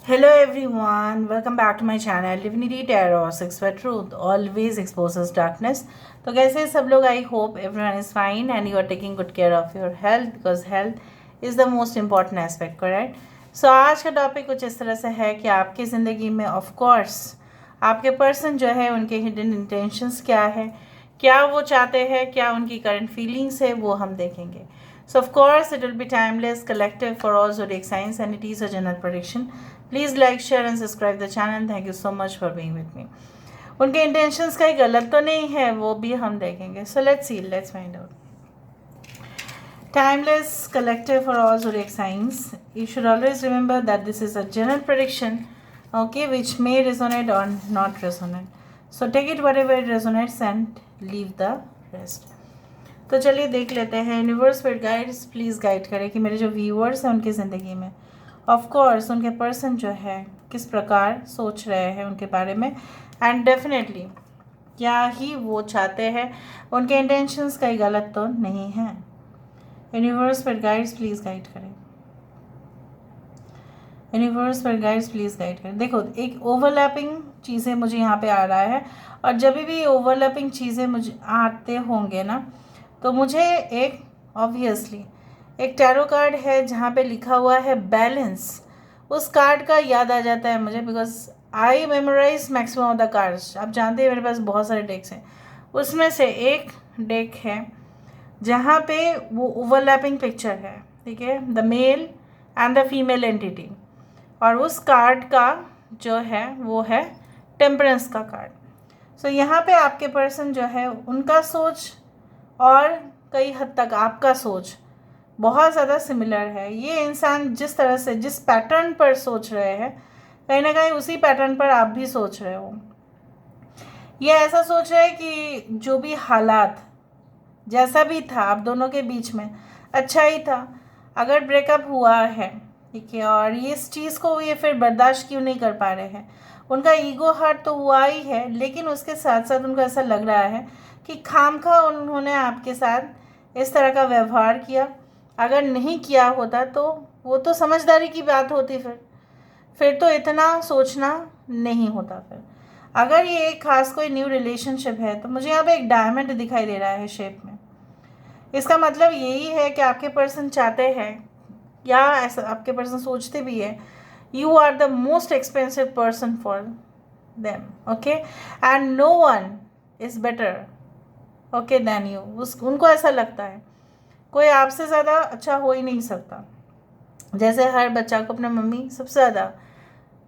Hello everyone, welcome back to my channel Divinity Tarot 6 for Truth always exposes darkness। तो कैसे हैं सब लोग? I hope everyone is fine and you are taking good care of your health because health is the most important aspect, correct. So आज का topic कुछ इस तरह से है कि आपकी ज़िंदगी में ऑफ कोर्स आपके पर्सन जो है उनके हिडन इंटेंशंस क्या है, क्या वो चाहते हैं, क्या उनकी करंट फीलिंग्स है, वो हम देखेंगे। So of course it will be timeless, collective for all zodiac signs and it is a general prediction. Please like, share and subscribe the channel. Thank you so much for being with me. उनके intentions कहीं गलत तो नहीं है, वो भी हम देखेंगे। So let's see, let's find out. Timeless, collective for all zodiac signs. You should always remember that this is a general prediction, okay, which may resonate or not resonate. So take it whatever it resonates and leave the rest. तो चलिए देख लेते हैं। Universe पर guides please guide करें कि मेरे जो व्यूअर्स हैं उनकी ज़िंदगी में ऑफ कोर्स उनके पर्सन जो है किस प्रकार सोच रहे हैं उनके बारे में, एंड डेफिनेटली क्या ही वो चाहते हैं, उनके इंटेंशंस कहीं गलत तो नहीं है। यूनिवर्स पर गाइड्स प्लीज़ गाइड करें। यूनिवर्स पर गाइड्स प्लीज़ गाइड करें। देखो, एक ओवरलैपिंग चीज़ें मुझे यहाँ पे आ रहा है, और जब भी ओवरलैपिंग चीज़ें मुझे आते होंगे ना, तो मुझे एक ऑब्वियसली एक टैरो कार्ड है जहाँ पे लिखा हुआ है बैलेंस। उस कार्ड का याद आ जाता है मुझे because I memorise maximum of the cards. आप जानते हैं मेरे पास बहुत सारे डेक्स हैं, उसमें से एक डेक है जहाँ पे वो ओवरलैपिंग पिक्चर है, ठीक है, the male and the female entity, और उस कार्ड का जो है वो है टेम्परेंस का कार्ड। सो यहाँ पे आपके पर्सन जो है उनका सोच और कई हद तक आपका सोच बहुत ज़्यादा सिमिलर है। ये इंसान जिस तरह से जिस पैटर्न पर सोच रहे हैं, कहीं ना कहीं उसी पैटर्न पर आप भी सोच रहे हो। ये ऐसा सोच रहे हैं कि जो भी हालात जैसा भी था आप दोनों के बीच में अच्छा ही था। अगर ब्रेकअप हुआ है, ठीक है, और ये इस चीज़ को ये फिर बर्दाश्त क्यों नहीं कर पा रहे हैं, उनका ईगो हर्ट तो हुआ ही है, लेकिन उसके साथ साथ उनको ऐसा लग रहा है कि खामखा उन्होंने आपके साथ इस तरह का व्यवहार किया। अगर नहीं किया होता तो वो तो समझदारी की बात होती, फिर तो इतना सोचना नहीं होता। फिर अगर ये एक खास कोई न्यू रिलेशनशिप है तो मुझे यहाँ पे एक डायमंड दिखाई दे रहा है शेप में। इसका मतलब यही है कि आपके पर्सन चाहते हैं, या ऐसा आपके पर्सन सोचते भी है, you are the most expensive person for them, okay, and no one is better okay than you. उनको ऐसा लगता है कोई आपसे ज़्यादा अच्छा हो ही नहीं सकता। जैसे हर बच्चा को अपना मम्मी सबसे ज़्यादा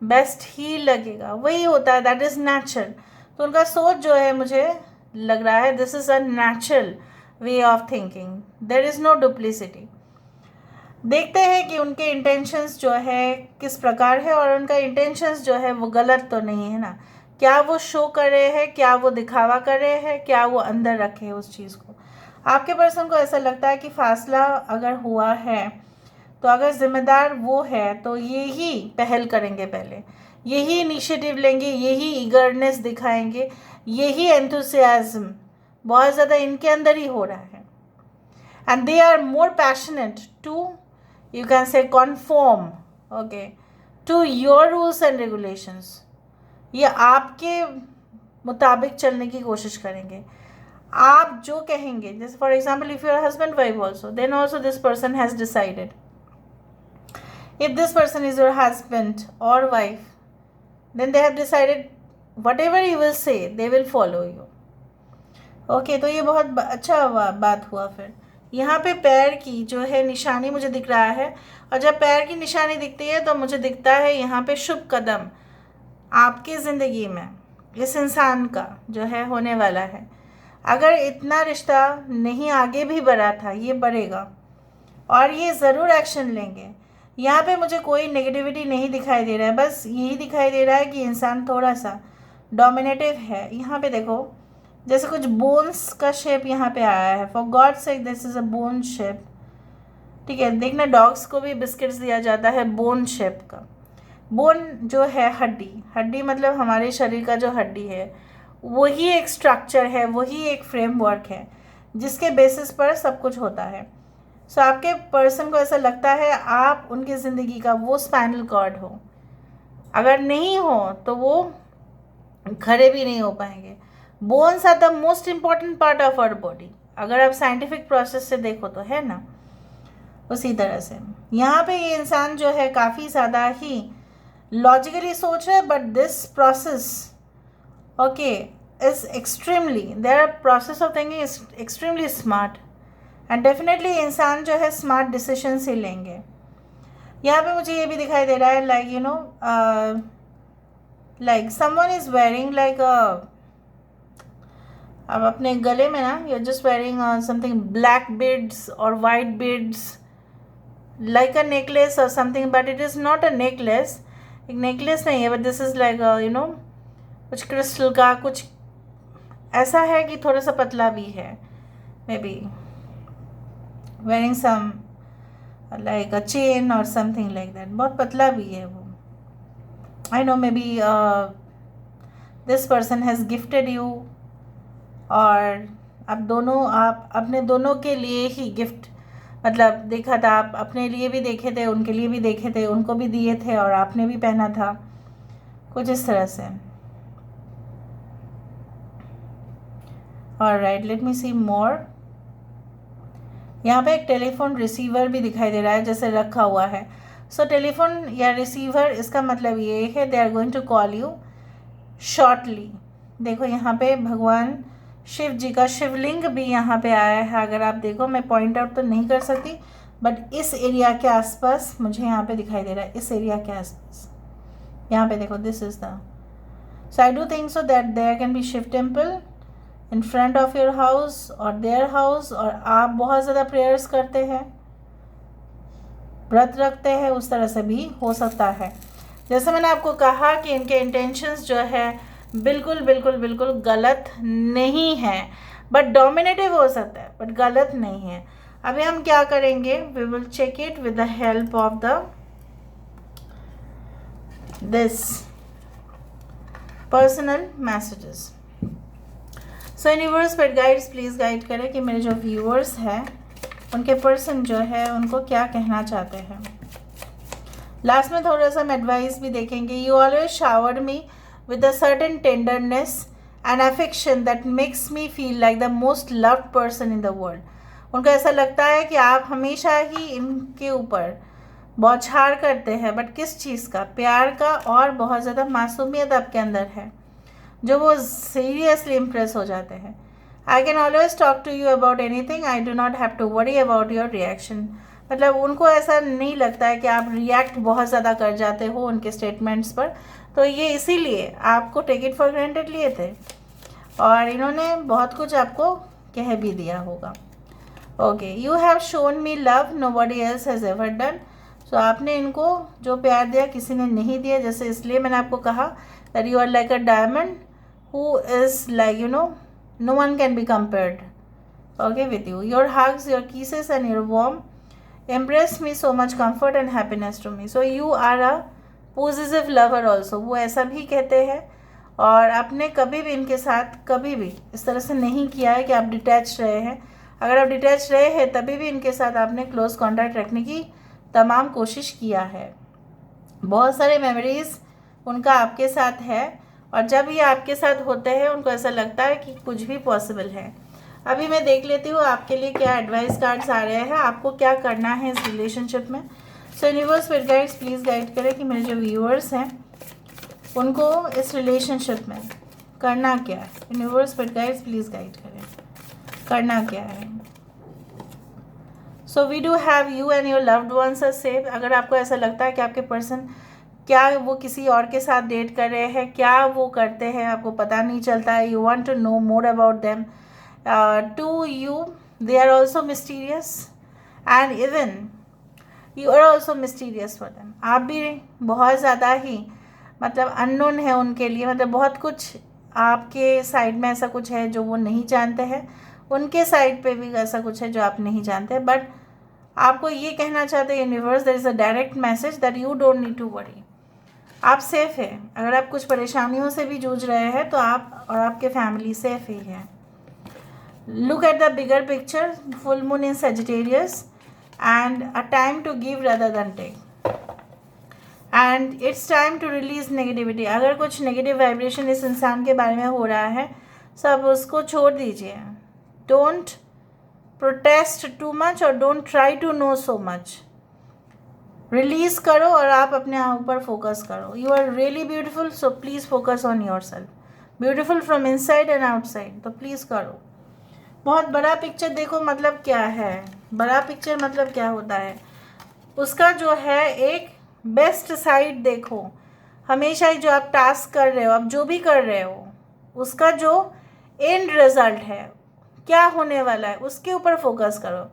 बेस्ट ही लगेगा, वही होता है, दैट इज़ नेचुरल। तो उनका सोच जो है मुझे लग रहा है this is a natural way of thinking, there is no duplicity. देखते हैं कि उनके इंटेंशंस जो है किस प्रकार है, और उनका इंटेंशंस जो है वो गलत तो नहीं है ना। क्या वो शो कर रहे हैं, क्या वो दिखावा कर रहे हैं, क्या वो अंदर रखे उस चीज़ को। आपके पर्सन को ऐसा लगता है कि फासला अगर हुआ है तो अगर जिम्मेदार वो है तो ये ही पहल करेंगे, पहले यही इनिशिएटिव लेंगे, यही ईगरनेस दिखाएंगे, यही एंथुसियाज्म बहुत ज़्यादा इनके अंदर ही हो रहा है। And they are more passionate too, you can say, conform, okay, to your rules and regulations। ये आपके मुताबिक चलने की कोशिश करेंगे, आप जो कहेंगे। जैसे for example if you are husband wife also, then also this person has decided, if this person is your husband और wife, then they have decided whatever you will say they will follow you, okay. तो ये बहुत अच्छा बात हुआ। फिर यहाँ पे पैर की जो है निशानी मुझे दिख रहा है, और जब पैर की निशानी दिखती है तो मुझे दिखता है यहाँ पे शुभ कदम आपकी ज़िंदगी में इस इंसान का जो है होने वाला है। अगर इतना रिश्ता नहीं आगे भी बढ़ा था, ये बढ़ेगा और ये ज़रूर एक्शन लेंगे। यहाँ पे मुझे कोई नेगेटिविटी नहीं दिखाई दे रहा है, बस यही दिखाई दे रहा है कि इंसान थोड़ा सा डोमिनेटिव है। यहाँ पे देखो जैसे कुछ बोन्स का शेप यहाँ पे आया है, for God sake this is a bone shape, ठीक है। देखना डॉग्स को भी बिस्किट्स दिया जाता है बोन शेप का। बोन जो है हड्डी, हड्डी मतलब हमारे शरीर का जो हड्डी है वही एक स्ट्रक्चर है, वही एक फ्रेमवर्क है जिसके बेसिस पर सब कुछ होता है। सो आपके पर्सन को ऐसा लगता है आप उनकी ज़िंदगी का वो स्पाइनल कॉर्ड हो अगर नहीं हो तो वो खड़े भी नहीं हो पाएंगे। Bones are the most important part of our body, अगर आप साइंटिफिक प्रोसेस से देखो तो, है ना। उसी तरह से यहाँ पे ये इंसान जो है काफ़ी ज़्यादा ही लॉजिकली सोच रहा है, but this process okay is extremely, their process of thinking is extremely smart, and definitely इंसान जो है स्मार्ट डिसीजन ही लेंगे। यहाँ पे मुझे ये भी दिखाई दे रहा है like you know like someone is wearing like अब अपने गले में ना you are just wearing something black beads और white beads like a necklace और something, but it is not a necklace, एक नेकलेस नहीं है, but this is like you know कुछ क्रिस्टल का कुछ ऐसा है कि थोड़ा सा पतला भी है, maybe wearing some like a chain और समथिंग लाइक दैट, बहुत पतला भी है वो। I know maybe this person has gifted you, और आप अपने दोनों के लिए ही गिफ्ट मतलब देखा था, आप अपने लिए भी देखे थे, उनके लिए भी देखे थे, उनको भी दिए थे और आपने भी पहना था, कुछ इस तरह से। ऑलराइट, लेट मी सी मोर। यहाँ पे एक टेलीफोन रिसीवर भी दिखाई दे रहा है जैसे रखा हुआ है। सो टेलीफोन या रिसीवर, इसका मतलब ये है they are going to call you shortly. देखो यहाँ पे भगवान शिव जी का शिवलिंग भी यहाँ पे आया है, अगर आप देखो, मैं पॉइंट आउट तो नहीं कर सकती, बट इस एरिया के आसपास मुझे यहाँ पे दिखाई दे रहा है, इस एरिया के आसपास यहाँ पे देखो, this is the, so I do think so that there can be Shiv temple in front of your house और देयर हाउस, और आप बहुत ज़्यादा प्रेयर्स करते हैं, व्रत रखते हैं, उस तरह से भी हो सकता है। जैसे मैंने आपको कहा कि इनके इंटेंशंस जो है बिल्कुल बिल्कुल बिल्कुल गलत नहीं है, बट डोमिनेटिव हो सकता है, बट गलत नहीं है। अभी हम क्या करेंगे, we will check it with the help of the this personal messages. So universe पर गाइड्स प्लीज़ गाइड करें कि मेरे जो व्यूअर्स हैं उनके पर्सन जो है उनको क्या कहना चाहते हैं। लास्ट में थोड़ा सा हम एडवाइस भी देखेंगे। You always shower me with a certain tenderness and affection that makes me feel like the most loved person in the world. उनको ऐसा लगता है कि आप हमेशा ही इनके ऊपर बौछार करते हैं, बट किस चीज़ का, प्यार का, और बहुत ज़्यादा मासूमियत आपके अंदर है जो वो सीरियसली इम्प्रेस हो जाते हैं। I can always talk to you about anything, I do not have to worry about your reaction. मतलब उनको ऐसा नहीं लगता है कि आप रिएक्ट बहुत ज़्यादा कर जाते हो उनके स्टेटमेंट्स पर, तो ये इसीलिए आपको टेक इट फॉर ग्रांटेड लिए थे, और इन्होंने बहुत कुछ आपको कह भी दिया होगा। Okay, you have shown me love nobody else has ever done. So आपने इनको जो प्यार दिया किसी ने नहीं दिया, जैसे इसलिए मैंने आपको कहा that you are like a diamond who is like you no one can be compared okay with you. Your hugs, your kisses and your warm embrace me so much comfort and happiness to me. So you are a possessive lover also. वो ऐसा भी कहते हैं, और आपने कभी भी इनके साथ कभी भी इस तरह से नहीं किया है कि आप डिटैच रहे हैं। अगर आप डिटैच रहे हैं तभी भी इनके साथ आपने क्लोज कॉन्टैक्ट रखने की तमाम कोशिश किया है। बहुत सारे मेमोरीज उनका आपके साथ है, और जब ये आपके साथ होते हैं उनको ऐसा लगता है कि कुछ भी पॉसिबल है। अभी मैं देख लेती हूँ आपके लिए क्या एडवाइस कार्ड्स आ रहे हैं, आपको क्या करना है इस रिलेशनशिप में। सो यूनिवर्स फिर गाइड्स प्लीज़ गाइड करें कि मेरे जो व्यूअर्स हैं उनको इस रिलेशनशिप में करना क्या है। यूनिवर्स फिर गाइड्स प्लीज़ गाइड करें, करना क्या है। So we do have you and your loved ones are safe. अगर आपको ऐसा लगता है कि आपके पर्सन क्या वो किसी और के साथ डेट कर रहे हैं, क्या वो करते हैं, आपको पता नहीं चलता है, you want to know more about them, to you they are also mysterious and even you are also mysterious for them. आप भी बहुत ज़्यादा ही मतलब अननोन है उनके लिए, मतलब बहुत कुछ आपके साइड में ऐसा कुछ है जो वो नहीं जानते हैं, उनके साइड पे भी ऐसा कुछ है जो आप नहीं जानते, बट आपको ये कहना चाहते हैं universe, there is a direct message that you don't need to worry. आप सेफ़ है। अगर आप कुछ परेशानियों से भी जूझ रहे हैं तो आप और आपके फैमिली सेफ़ ही है। Look at the bigger picture, full moon in Sagittarius and a time to give rather than take. And it's time to release negativity. अगर कुछ नेगेटिव वाइब्रेशन इस इंसान के बारे में हो रहा है, सब उसको छोड़ दीजिए. डोंट प्रोटेस्ट टू मच और don't try to know so much. Release करो और आप अपने ऊपर फोकस करो. You are really beautiful, so please focus on yourself. Beautiful from inside and outside. तो प्लीज़ करो. बहुत बड़ा पिक्चर देखो मतलब क्या है. बड़ा पिक्चर मतलब क्या होता है, उसका जो है एक बेस्ट साइड देखो. हमेशा ही जो आप टास्क कर रहे हो, आप जो भी कर रहे हो, उसका जो एंड रिजल्ट है, क्या होने वाला है, उसके ऊपर फोकस करो.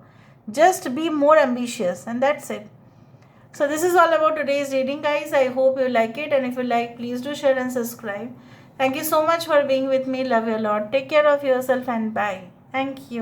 Just be more ambitious and that's it. So this is all about today's reading, guys. I hope you like it, and if you like, please do share and subscribe. Thank you so much for being with me. Love you a lot. Take care of yourself and bye. Thank you.